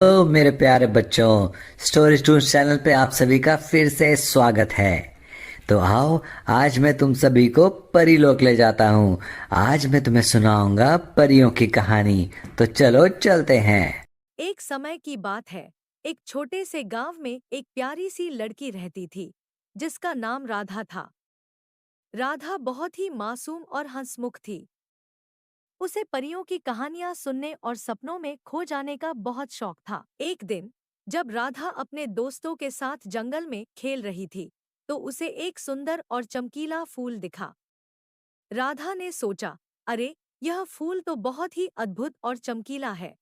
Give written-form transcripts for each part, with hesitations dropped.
मेरे प्यारे बच्चों, स्टोरी स्टूडेंट्स चैनल पे आप सभी का फिर से स्वागत है। तो आओ, आज मैं तुम सभी को परी लोक ले जाता हूँ। आज मैं तुम्हें सुनाऊंगा परियों की कहानी। तो चलो चलते हैं। एक समय की बात है। एक छोटे से गांव में एक प्यारी सी लड़की रहती थी, जिसका नाम राधा था। राधा बहुत ही मासूम और हंसमुख थी। उसे परियों की कहानियां सुनने और सपनों में खो जाने का बहुत शौक था। एक दिन, जब राधा अपने दोस्तों के साथ जंगल में खेल रही थी, तो उसे एक सुंदर और चमकीला फूल दिखा। राधा ने सोचा, अरे, यह फूल तो बहुत ही अद्भुत और चमकीला है।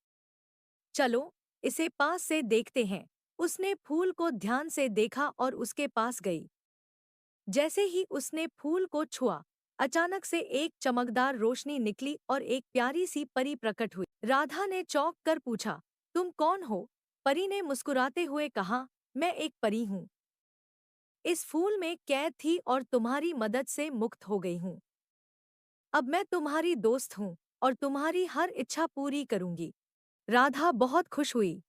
चलो, इसे पास से देखते हैं। उसने फूल को ध्यान से देखा और उसके पास गई। जैसे ही उसने फूल को छुआ, अचानक से एक चमकदार रोशनी निकली और एक प्यारी सी परी प्रकट हुई। राधा ने चौंक कर पूछा, तुम कौन हो? परी ने मुस्कुराते हुए कहा, मैं एक परी हूँ। इस फूल में कैद थी और तुम्हारी मदद से मुक्त हो गई हूँ। अब मैं तुम्हारी दोस्त हूँ और तुम्हारी हर इच्छा पूरी करूंगी। राधा बहुत खुश हुई।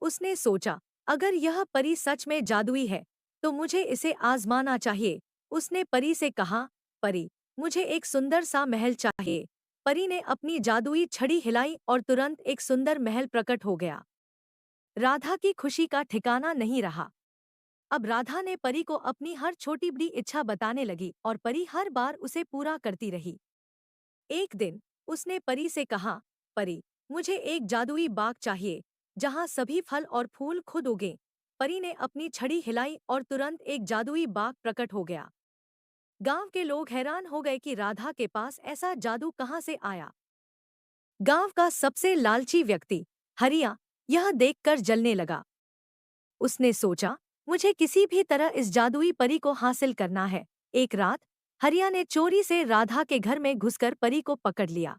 उसने सोचा, अगर यह परी सच में जादुई है, तो मुझे इसे आजमाना चाहिए। उसने परी से कहा, परी, मुझे एक सुंदर सा महल चाहिए। परी ने अपनी जादुई छड़ी हिलाई और तुरंत एक सुंदर महल प्रकट हो गया। राधा की खुशी का ठिकाना नहीं रहा। अब राधा ने परी को अपनी हर छोटी बड़ी इच्छा बताने लगी और परी हर बार उसे पूरा करती रही। एक दिन, उसने परी से कहा, परी, मुझे एक जादुई बाग चाहिए, जहाँ सभी फल और फूल खुद उगें। परी ने अपनी छड़ी हिलाई और तुरंत एक जादुई बाग प्रकट हो गया। गांव के लोग हैरान हो गए कि राधा के पास ऐसा जादू कहाँ से आया। गांव का सबसे लालची व्यक्ति, हरिया, यह देखकर जलने लगा। उसने सोचा, मुझे किसी भी तरह इस जादुई परी को हासिल करना है। एक रात, हरिया ने चोरी से राधा के घर में घुसकर परी को पकड़ लिया।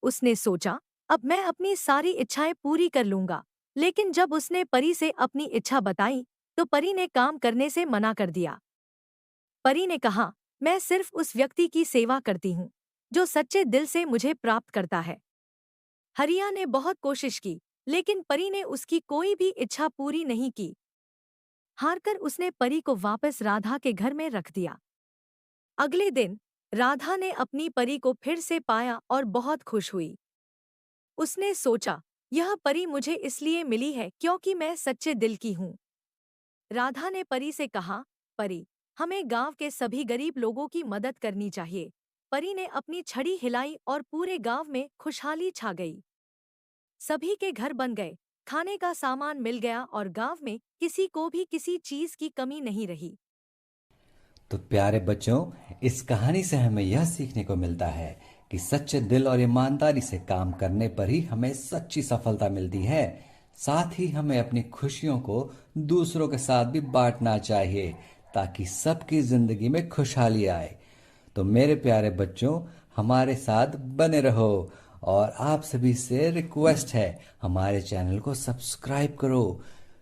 उसने सोचा, अब मैं अपनी सारी इच्छाएं पूरी कर लूंगा। लेकिन जब उसने परी से अपनी इच्छा बताई, तो परी ने काम करने से मना कर दिया। परी ने कहा, मैं सिर्फ उस व्यक्ति की सेवा करती हूँ, जो सच्चे दिल से मुझे प्राप्त करता है। हरिया ने बहुत कोशिश की, लेकिन परी ने उसकी कोई भी इच्छा पूरी नहीं की। हारकर उसने परी को वापस राधा के घर में रख दिया। अगले दिन, राधा ने अपनी परी को फिर से पाया और बहुत खुश हुई। उसने सोचा, यह परी मुझे इसलिए मिली है क्योंकि मैं सच्चे दिल की हूँ। राधा ने परी से कहा, परी, हमें गांव के सभी गरीब लोगों की मदद करनी चाहिए। परी ने अपनी छड़ी हिलाई और पूरे गांव में खुशहाली छा गई। सभी के घर बन गए, खाने का सामान मिल गया और गांव में किसी को भी किसी चीज की कमी नहीं रही। तो प्यारे बच्चों, इस कहानी से हमें यह सीखने को मिलता है कि सच्चे दिल और ईमानदारी से काम करने पर ही हमें सच्ची सफलता मिलती है। साथ ही हमें अपनी खुशियों को दूसरों के साथ भी बांटना चाहिए, ताकि सबकी जिंदगी में खुशहाली आए। तो मेरे प्यारे बच्चों, हमारे साथ बने रहो। और आप सभी से रिक्वेस्ट है, हमारे चैनल को सब्सक्राइब करो,